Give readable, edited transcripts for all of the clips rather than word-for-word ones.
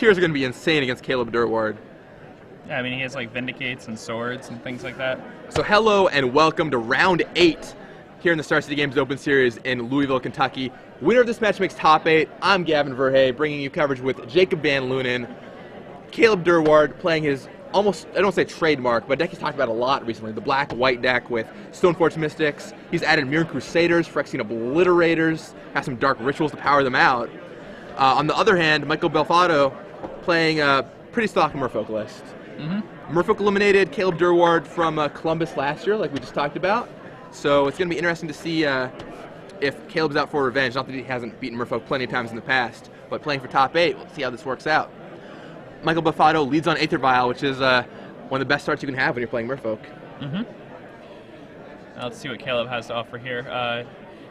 tiers are going to be insane against Caleb Durward. Yeah, I mean, he has like Vindicates and Swords and things like that. So hello and welcome to round 8 here in the Star City Games Open Series in Louisville, Kentucky. Winner of this match makes top 8. I'm Gavin Verhey, bringing you coverage with Jacob Van Lunen. Caleb Durward playing his almost, I don't say trademark, but a deck he's talked about a lot recently, the black-white deck with Stoneforge Mystics. He's added Mirran Crusaders, Phyrexian Obliterators, has some Dark Rituals to power them out. On the other hand, Michael Belfatto playing a pretty stock Merfolk list. Merfolk eliminated Caleb Durward from Columbus last year, like we just talked about. So it's going to be interesting to see if Caleb's out for revenge. Not that he hasn't beaten Merfolk plenty of times in the past, but playing for top 8, we'll see how this works out. Michael Belfatto leads on Aether Vial, which is one of the best starts you can have when you're playing Merfolk. Now let's see what Caleb has to offer here.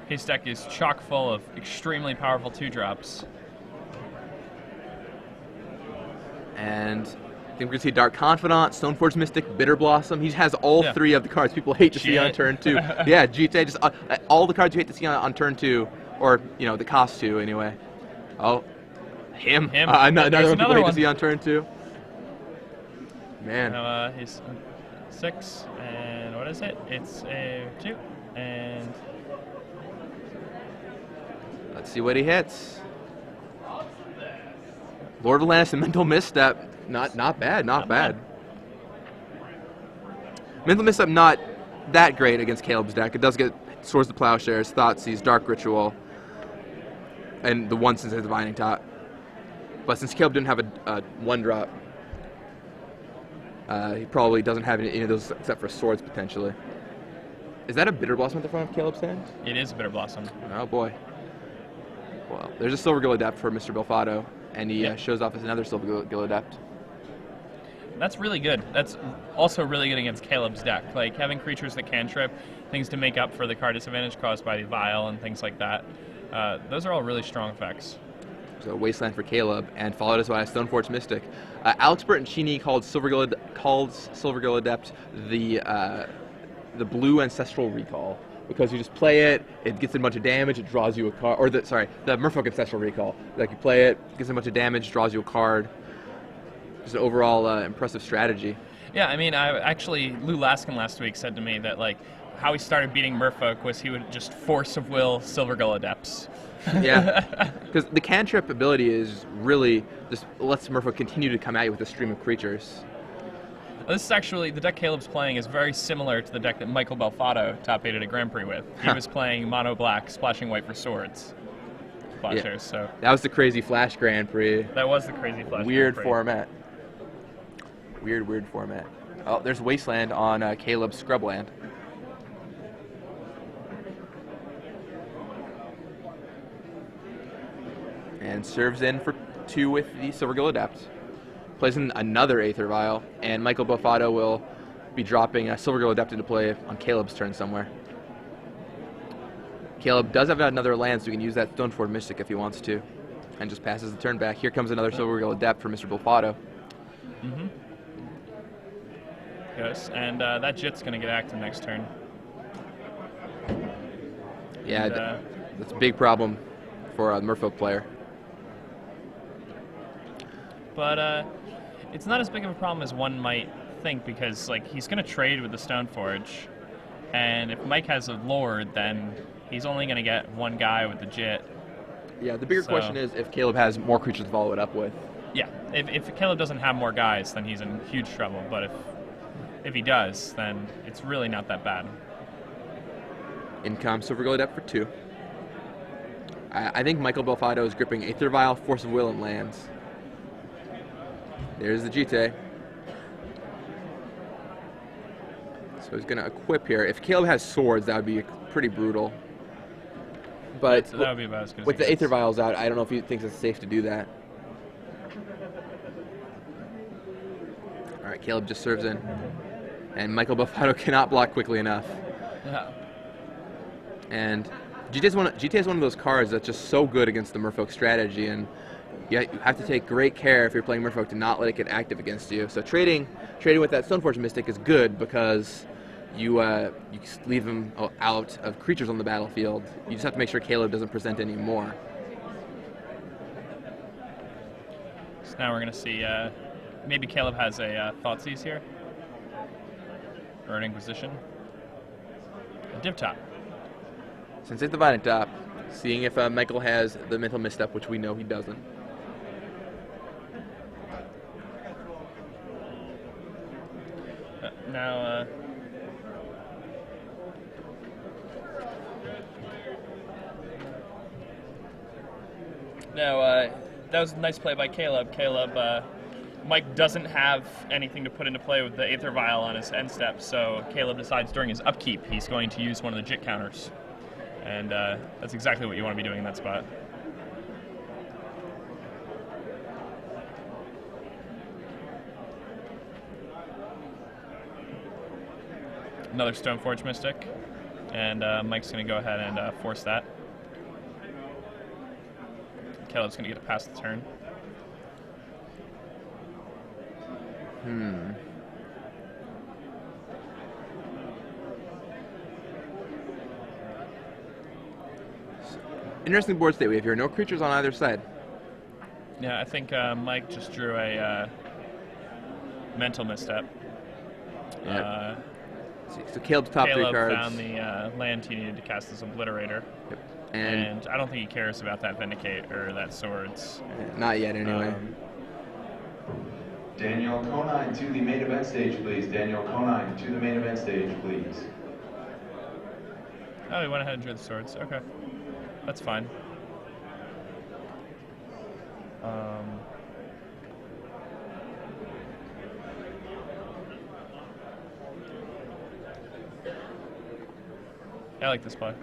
His deck is chock full of extremely powerful 2-drops. And I think we're going to see Dark Confidant, Stoneforge Mystic, Bitter Blossom. He has all 3 of the cards people hate to see on turn 2. Yeah, GT, just all the cards you hate to see on turn 2, or, you know, the cost 2 anyway. Oh, him. Another one people hate to see on turn 2. Man. Now, he's 6, and what is it? It's a 2, and... Let's see what he hits. Lord of Atlantis and Mental Misstep. Not bad, not bad. Mental Misstep not that great against Caleb's deck. It does get Swords to Plowshares, Thoughtseize, Dark Ritual, and the 1 since Divining Top. But since Caleb didn't have a 1-drop, he probably doesn't have any of those except for Swords potentially. Is that a Bitter Blossom at the front of Caleb's hand? It is a Bitter Blossom. Oh boy. Well, there's a Silver Gill Adept for Mr. Belfatto, and he shows off as another Silver Gill Adept. That's really good. That's also really good against Caleb's deck. Like, having creatures that cantrip, things to make up for the card disadvantage caused by the Vial and things like that. Those are all really strong effects. So Wasteland for Caleb, and followed us by a Stoneforge Mystic. Alex Bertoncini called Silver Gill Adept the blue Ancestral Recall, because you just play it, it gets a bunch of damage, it draws you a card, or the Merfolk Ancestral Recall. Like, you play it, gets a bunch of damage, draws you a card. Just an overall impressive strategy. Yeah, I mean, Lou Laskin last week said to me that, like, how he started beating Merfolk was he would just force of will Silver Gill Adepts. Yeah, because the cantrip ability is really just lets Merfolk continue to come at you with a stream of creatures. This is actually, the deck Caleb's playing is very similar to the deck that Michael Belfatto top-8 at a Grand Prix with. He was playing mono black, splashing white for Swords. Yeah. So that was the crazy Flash Grand Prix. That was the crazy Flash Weird Grand Prix. format. Weird format. Oh, there's Wasteland on Caleb's Scrubland. And serves in for 2 with the Silver Gill Adept. Plays in another Aether Vial, and Michael Belfatto will be dropping a Silver Gill Adept into play on Caleb's turn somewhere. Caleb does have another land, so he can use that Stoneforge Mystic if he wants to, and just passes the turn back. Here comes another Silver Gill Adept for Mr. Belfatto. Yes, and that Jit's going to get active next turn. Yeah, that's a big problem for a Merfolk player. But it's not as big of a problem as one might think, because, like, he's going to trade with the Stoneforge, and if Mike has a Lord, then he's only going to get 1 guy with the Jit. Yeah, the bigger question is if Caleb has more creatures to follow it up with. Yeah, if Caleb doesn't have more guys, then he's in huge trouble, but if he does, then it's really not that bad. In comes Silver Gill Adept for 2. I think Michael Belfatto is gripping Aether Vial, Force of Will, and lands. There's the GT. So he's going to equip here. If Caleb has Swords, that would be pretty brutal. But that would be about as good as with the Aether Vials out, I don't know if he thinks it's safe to do that. All right, Caleb just serves in. And Michael Belfatto cannot block quickly enough. Yeah. And GT is one of those cards that's just so good against the Merfolk strategy, and you have to take great care if you're playing Merfolk to not let it get active against you. So trading with that Stoneforge Mystic is good because you leave him out of creatures on the battlefield. You just have to make sure Caleb doesn't present any more. So now we're going to see, maybe Caleb has a Thoughtseize here. Or an Inquisition. A Div Top. Since it's Dividing Top, seeing if Michael has the mental misstep, which we know he doesn't. Now, that was a nice play by Caleb. Mike doesn't have anything to put into play with the Aether Vial on his end step, so Caleb decides during his upkeep he's going to use one of the JIT counters. And that's exactly what you want to be doing in that spot. Another Stoneforge Mystic, and Mike's going to go ahead and force that. Caleb's going to get to pass the turn. Interesting board state we have here. No creatures on either side. Yeah, I think Mike just drew a mental misstep. Yep. So Caleb's top three cards. Caleb found the land he needed to cast this Obliterator. Yep. And I don't think he cares about that Vindicate or that Swords. Not yet, anyway. Daniel Conine to the main event stage, please. Daniel Conine to the main event stage, please. Oh, he went ahead and drew the Swords. Okay. That's fine. I like this play.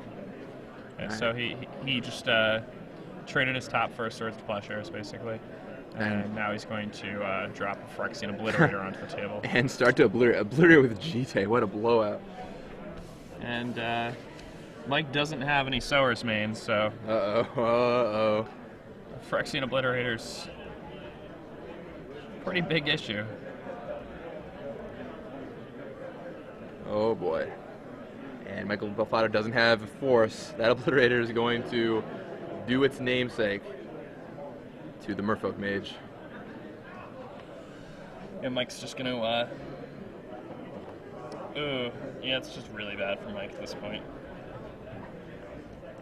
Yeah, so he just traded his top for a Swords to Plowshares, basically. And now he's going to drop a Phyrexian Obliterator onto the table. And start to obliterate with GT. What a blowout. And Mike doesn't have any Sowers mains, so... Uh-oh. Phyrexian Obliterator's pretty big issue. Oh, boy. And Michael Belfatto doesn't have Force. That Obliterator is going to do its namesake to the Merfolk Mage. And Mike's just going to... yeah, it's just really bad for Mike at this point.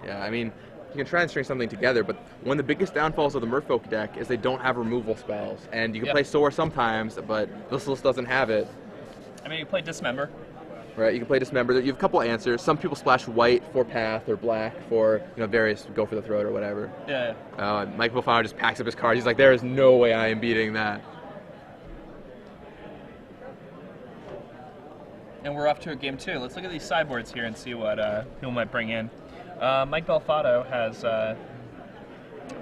Yeah, I mean, you can try and string something together, but one of the biggest downfalls of the Merfolk deck is they don't have removal spells. And you can play Soar sometimes, but this list doesn't have it. I mean, you play Dismember. Right, you can play Dismember. You have a couple answers. Some people splash white for Path or black for, various Go for the Throat or whatever. Yeah. Mike Belfatto just packs up his cards. He's like, there is no way I am beating that. And we're off to a game 2. Let's look at these sideboards here and see what people might bring in. Mike Belfatto has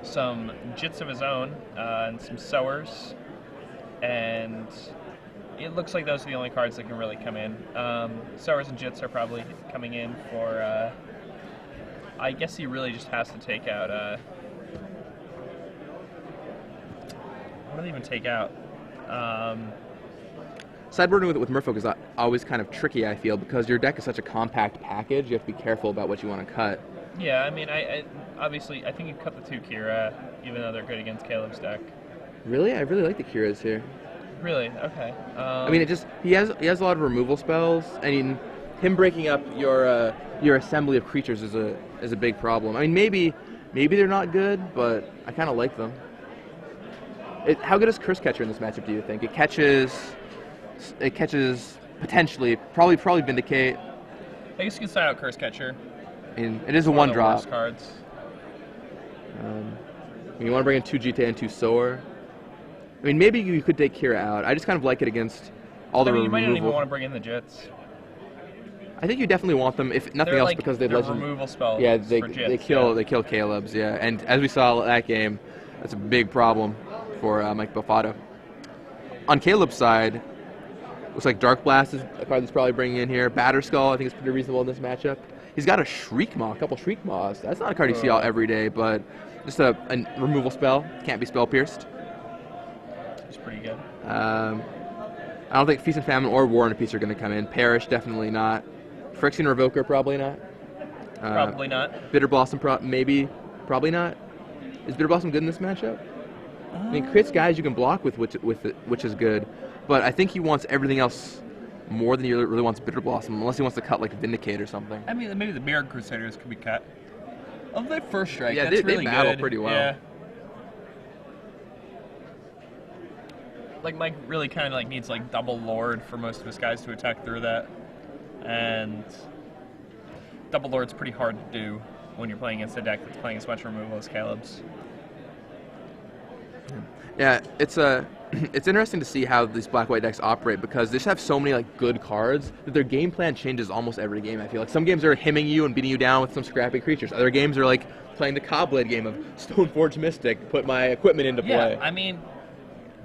some Jits of his own and some Sowers, and it looks like those are the only cards that can really come in. Sowers and Jits are probably coming in for... I guess he really just has to take out... what do they even take out? Sideboarding with Merfolk is always kind of tricky, I feel, because your deck is such a compact package. You have to be careful about what you want to cut. Yeah, I mean, I obviously, I think you cut the 2 Kira, even though they're good against Caleb's deck. Really? I really like the Kiras here. Really? Okay. I mean, he has a lot of removal spells. I mean, him breaking up your assembly of creatures is a big problem. I mean, maybe they're not good, but I kind of like them. How good is Curse Catcher in this matchup, do you think? It catches potentially, probably Vindicate. I guess you can side out Curse Catcher. I mean, it is a 1-drop. Cards. You want to bring in 2 GT and 2 Soar. I mean, maybe you could take Kira out. I just kind of like it against all the removal. You might not even want to bring in the Jits. I think you definitely want them, if nothing else, because they legend. Removal spells. Yeah, they kill Caleb's. Yeah, and as we saw that game, that's a big problem for Mike Belfatto. On Caleb's side, looks like Dark Blast is a card that's probably bringing in here. Batterskull, I think, is pretty reasonable in this matchup. He's got a Shriekmaw, a couple Shriekmaws. That's not a card you see out every day, but just a removal spell. Can't be spell pierced. It's pretty good. I don't think Feast and Famine or War and Peace are going to come in. Perish, definitely not. Phyrexian Revoker, probably not. Probably not. Bitter Blossom, maybe. Probably not. Is Bitter Blossom good in this matchup? I mean, creates guys you can block with which is good, but I think he wants everything else more than he really wants Bitter Blossom, unless he wants to cut like Vindicate or something. I mean, maybe the Mirror Crusaders could be cut. Of that first strike, Yeah, that's they really battle good. pretty well. Yeah. Like Mike really kind of like needs like double Lord for most of his guys to attack through that, and double Lord's pretty hard to do when you're playing against a deck that's playing as much removal as Caleb's. Yeah, it's interesting to see how these black-white decks operate because they just have so many like good cards that their game plan changes almost every game. I feel like some games are hemming you and beating you down with some scrappy creatures. Other games are like playing the Cobblade game of Stoneforge Mystic, put my equipment into play. Yeah, I mean,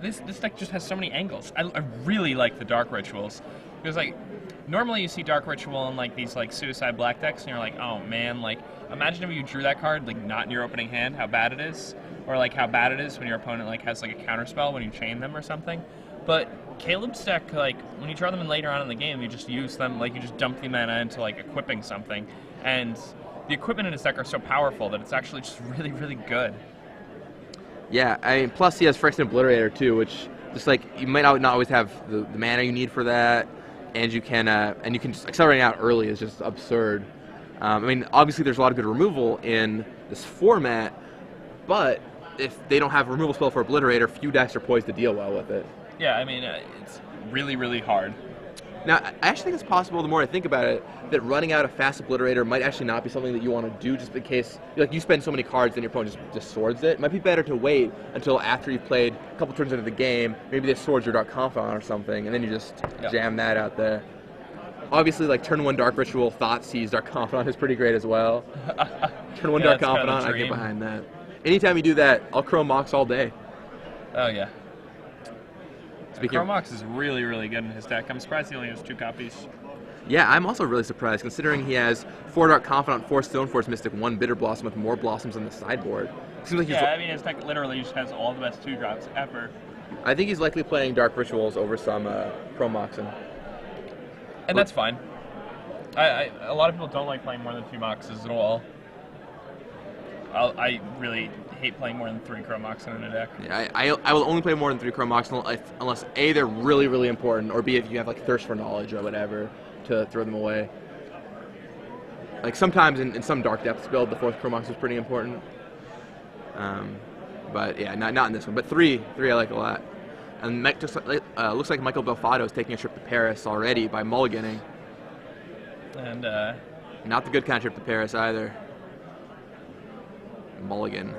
this deck just has so many angles. I really like the Dark Rituals because like normally you see Dark Ritual in like these like Suicide Black decks and you're like, oh man, like imagine if you drew that card like not in your opening hand, how bad it is. Or like how bad it is when your opponent like has like a counterspell when you chain them or something. But Caleb's deck, like when you draw them in later on in the game, you just use them, like you just dump the mana into like equipping something. And the equipment in his deck are so powerful that it's actually just really, really good. Yeah, I mean, plus he has Phyrexian Obliterator too, which just like you might not always have the mana you need for that, and you can just accelerating out early is just absurd. I mean, obviously there's a lot of good removal in this format, but if they don't have a removal spell for Obliterator, few decks are poised to deal well with it. Yeah, I mean, it's really, really hard. Now, I actually think it's possible, the more I think about it, that running out a fast Obliterator might actually not be something that you want to do just in case, like, you spend so many cards and your opponent just swords it. It might be better to wait until after you've played a couple turns into the game, maybe they swords your Dark Confidant or something, and then you just jam that out there. Obviously, like, turn 1 Dark Ritual, Thoughtseize, Dark Confidant is pretty great as well. Turn 1 Dark Confidant, I get behind that. Anytime you do that, I'll Chrome Mox all day. Oh, yeah. Chrome Mox is really, really good in his deck. I'm surprised he only has 2 copies. Yeah, I'm also really surprised, considering he has 4 Dark Confidant, 4 Stoneforge Mystic, 1 Bitter Blossom with more blossoms on the sideboard. Seems like I mean, his deck literally just has all the best 2-drops ever. I think he's likely playing Dark Rituals over some Chrome Moxing. And that's fine. A lot of people don't like playing more than 2 Moxes at all. I really hate playing more than 3 Chrome Mox in a deck. Yeah, I will only play more than 3 Chrome Mox unless A, they're really, really important, or B, if you have like Thirst for Knowledge or whatever to throw them away. Like sometimes in some Dark Depths build, the 4th Chrome Mox is pretty important. But yeah, not in this one. But 3 I like a lot. And looks like Michael Belfatto is taking a trip to Paris already by mulliganing. And not the good kind of trip to Paris either. Mulligan.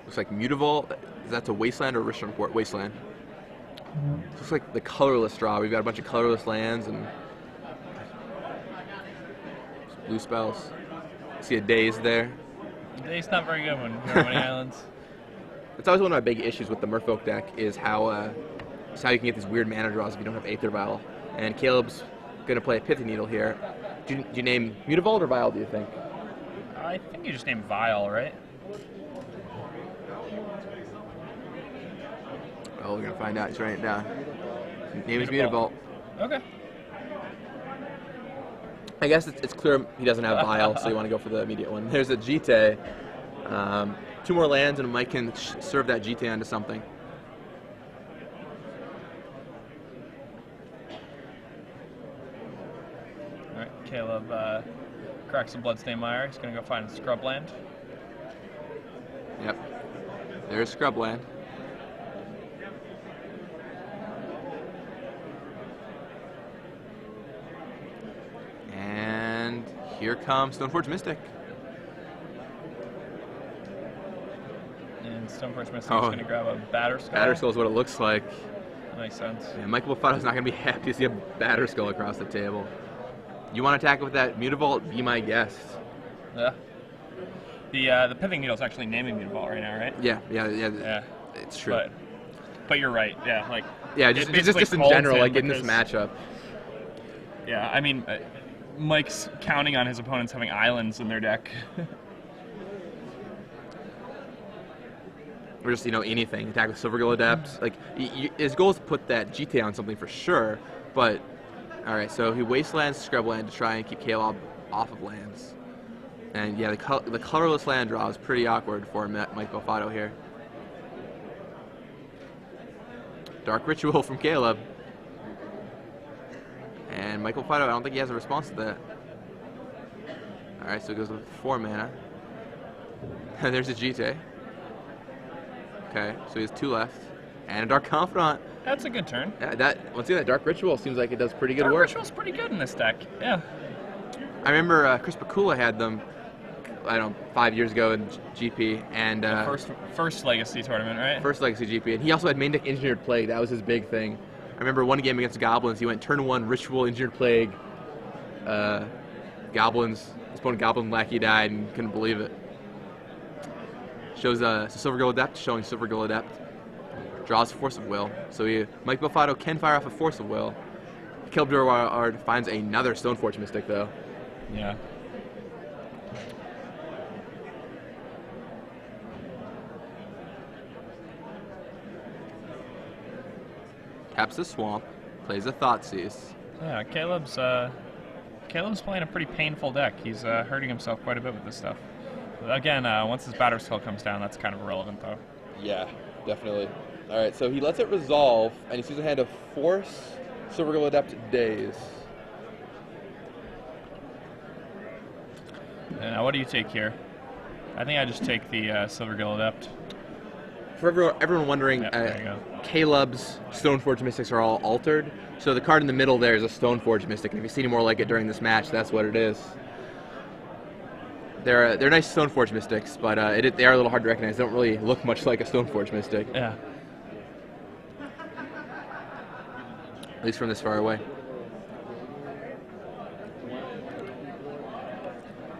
Looks like Mutavault. Is that to Wasteland or Richmond Port? Wasteland. Looks like the colorless draw. We've got a bunch of colorless lands and blue spells. See a Daze there. Daze not very good when you're winning islands. That's always one of my big issues with the Merfolk deck is how you can get these weird mana draws if you don't have Aether Vial. And Caleb's going to play a Pithy Needle here. Do you name Mutavault or Vial, do you think? I think you just named Vial, right? Oh, we're going to find out. He's writing it down. Name is Mutavault. Okay. I guess it's clear he doesn't have Vial, so you want to go for the immediate one. There's a Jite. 2 more lands, and Mike can serve that Jite onto something. All right, Caleb cracks some Bloodstained Mire. He's going to go find a Scrubland. Yep. There's Scrubland. And here comes Stoneforge Mystic. And Stoneforge Mystic is going to grab a Batterskull. Batterskull is what it looks like. That makes sense. Yeah, Michael Belfatto's not going to be happy to see a Batterskull across the table. You want to attack it with that Mutavault? Be my guest. Yeah. The Pithing Needle is actually naming Mutavault right now, right? Yeah. It's true. But you're right. Yeah, like. Yeah, just in general, like in this matchup. Yeah, I mean, Mike's counting on his opponents having islands in their deck. or just, anything. Attack with Silvergill Adept. Like, his goal is to put that GTA on something for sure, but... Alright, so he wastelands Scrubland to try and keep Caleb off of lands. And yeah, the colorless land draw is pretty awkward for Mike Belfatto here. Dark Ritual from Caleb. And Mike Belfatto, I don't think he has a response to that. Alright, so he goes with 4 mana. And there's a GTA. Okay, so he has 2 left. And a Dark Confidant. That's a good turn. Yeah, once again, that Dark Ritual seems like it does pretty good work. Dark Ritual's pretty good in this deck, yeah. I remember Chris Pakula had them, 5 years ago in GP, and first Legacy tournament, right? First Legacy GP, and he also had main deck Engineered Plague. That was his big thing. I remember one game against Goblins, he went turn 1 Ritual Engineered Plague. Goblins, his opponent Goblin Lackey died and couldn't believe it. Shows Silvergill Adept, showing Silvergill Adept. Draws Force of Will, so Mike Belfatto can fire off a Force of Will. Caleb Durward finds another Stoneforge Mystic, though. Yeah. Taps the Swamp, plays a Thoughtseize. Yeah, Caleb's playing a pretty painful deck. He's hurting himself quite a bit with this stuff. But again, once his batter skill comes down, that's kind of irrelevant, though. Yeah, definitely. Alright, so he lets it resolve, and he sees a hand of Force, Silvergill Adept, Daze. And what do you take here? I think I just take the Silvergill Adept. For everyone wondering, there you go. Caleb's Stoneforge Mystics are all altered, so the card in the middle there is a Stoneforge Mystic, and if you see any more like it during this match, that's what it is. They're nice Stoneforge Mystics, but they are a little hard to recognize. They don't really look much like a Stoneforge Mystic. Yeah. At least from this far away.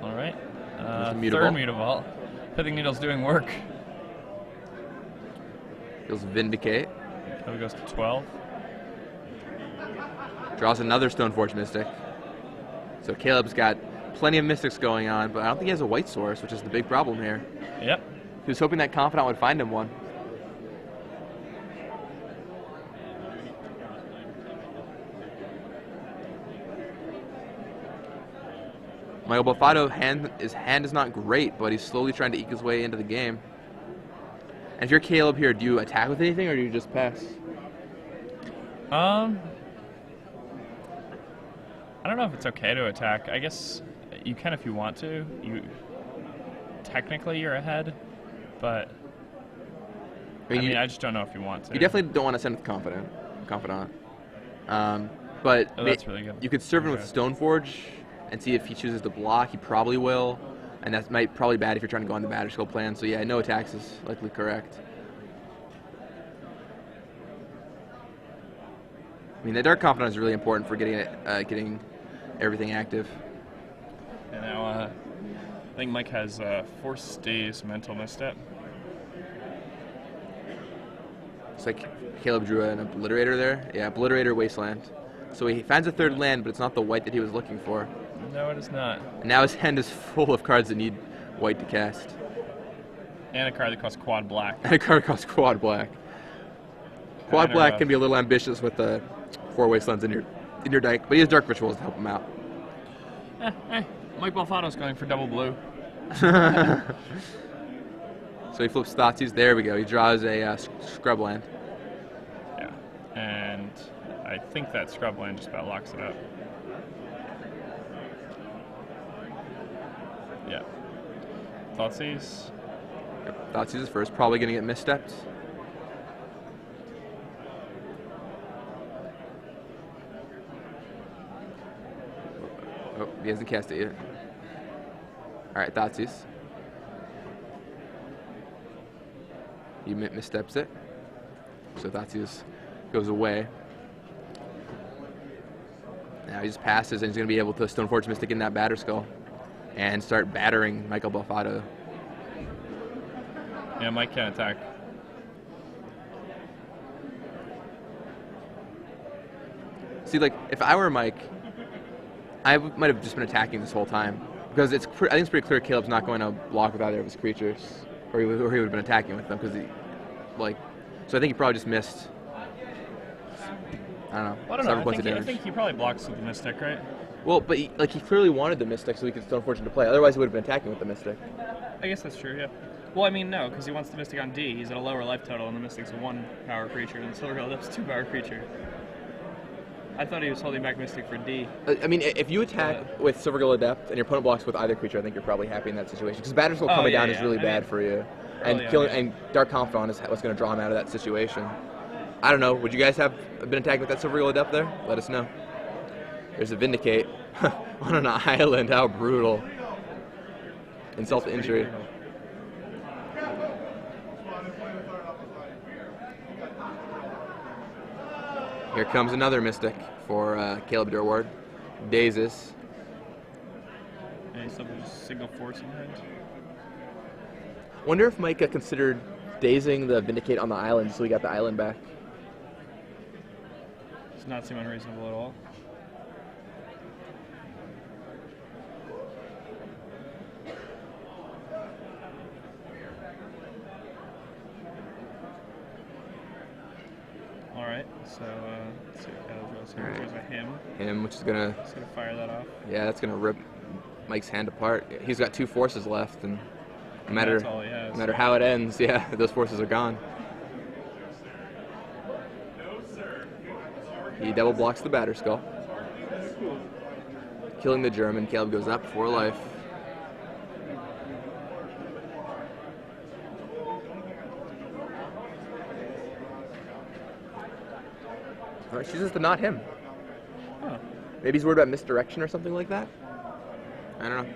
All right. Third Mutavault. Pithing Needle's doing work. Goes Vindicate. So he goes to 12. Draws another Stoneforge Mystic. So Caleb's got plenty of Mystics going on, but I don't think he has a white source, which is the big problem here. Yep. He was hoping that Confidant would find him one. Michael Belfatto, his hand is not great, but he's slowly trying to eke his way into the game. And if you're Caleb here, do you attack with anything, or do you just pass? I don't know if it's okay to attack. I guess you can if you want to. Technically you're ahead, but I just don't know if you want to. You definitely don't want to send with Confidant. But that's really good. You could serve him with Stoneforge and see if he chooses to block. He probably will, and that's probably bad if you're trying to go on the batter skill plan. So yeah, no attacks is likely correct. I mean, the Dark Confidant is really important for getting everything active. And now I think Mike has Force Daze Mental Misstep. It's like Caleb drew an Obliterator there. Yeah, Obliterator Wasteland. So he finds a third land, but it's not the white that he was looking for. No, it is not. And now his hand is full of cards that need white to cast. And a card that costs quad black. And a card that costs quad black. Quad black can be a little ambitious with the 4 Wastelands in your deck, but he has Dark Rituals to help him out. Hey, Mike Belfatto's going for double blue. So he flips Thoughtseize. There we go. He draws a Scrubland. Yeah, and I think that Scrubland just about locks it up. Yeah. Thoughtseize. Yep. Thoughtseize is first. Probably going to get misstepped. Oh, he hasn't cast it yet. Alright, Thoughtseize. He missteps it. So Thoughtseize goes away. Now he just passes, and he's going to be able to Stoneforge Mystic in that batter skull and start battering Michael Belfatto. Yeah, Mike can attack. See, like, if I were Mike, I might have just been attacking this whole time. Because I think it's pretty clear Caleb's not going to block with either of his creatures. Or he would have been attacking with them, because like, so I think he probably just missed. I don't know. Well, I don't several know. points of I damage. think he probably blocks with the Mystic, right? Well, but he clearly wanted the Mystic so he could Stone Forge into play. Otherwise, he would have been attacking with the Mystic. I guess that's true, yeah. Well, I mean, no, because he wants the Mystic on D. He's at a lower life total, and the Mystic's a 1-power creature, and the Silver Goldup's a 2-power creature. I thought he was holding back Mystic for D. I mean, if you attack with Silvergill Adept and your opponent blocks with either creature, I think you're probably happy in that situation. Because Batterskull coming down is really bad for you. And and Dark Confidant is what's going to draw him out of that situation. I don't know. Would you guys have been attacking with that Silvergill Adept there? Let us know. There's a Vindicate on an island. How brutal. Insult to injury. Brutal. Here comes another Mystic for Caleb Durward. Dazes. And he's just single force in hand. Wonder if Micah considered dazing the Vindicate on the island so he got the island back. Does not seem unreasonable at all. Alright, so let's see what Caleb's going to say. There's a him. Which is gonna. He's going to fire that off. Yeah, that's gonna rip Mike's hand apart. He's got 2 forces left, and no matter how it ends, yeah, those forces are gone. He double blocks the Batterskull, killing the German. Caleb goes up for life. All right, she says to not him. Huh. Maybe he's worried about misdirection or something like that. I don't know.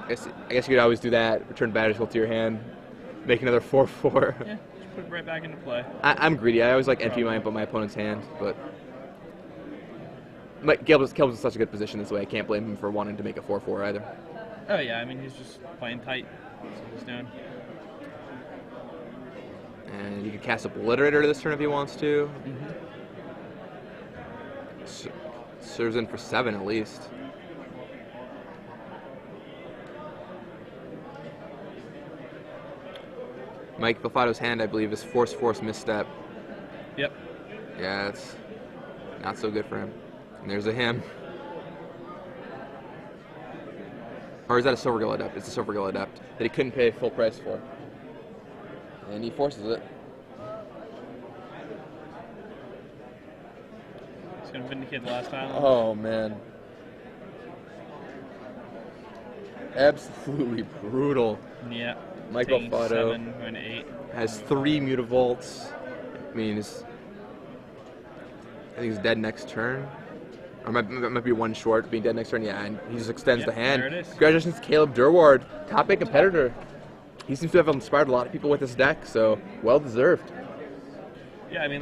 I guess you could always do that. Return Batterskull to your hand, make another 4/4. Yeah, just put it right back into play. I'm greedy. I always like empty my opponent's hand, but Caleb's in such a good position this way. I can't blame him for wanting to make a 4/4 either. Oh yeah, I mean he's just playing tight. That's what he's doing. And you can cast Obliterator this turn if he wants to. Serves in for 7 at least. Mike Belfatto's hand, I believe, is Force Misstep. Yep. Yeah, it's not so good for him. And there's a him. Or is that a Silvergill Adept? It's a Silvergill Adept that he couldn't pay full price for. And he forces it. He's going to Vindicate the last island. Oh, man. Absolutely brutal. Yeah. Mike Belfatto 7, going to 8. has 3 Mutavolts. I mean, I think he's dead next turn. Or might be 1 short, being dead next turn. Yeah, and he just extends the hand. There it is. Congratulations to Caleb Durward, top 8 competitor. He seems to have inspired a lot of people with this deck, so well deserved. Yeah, I mean.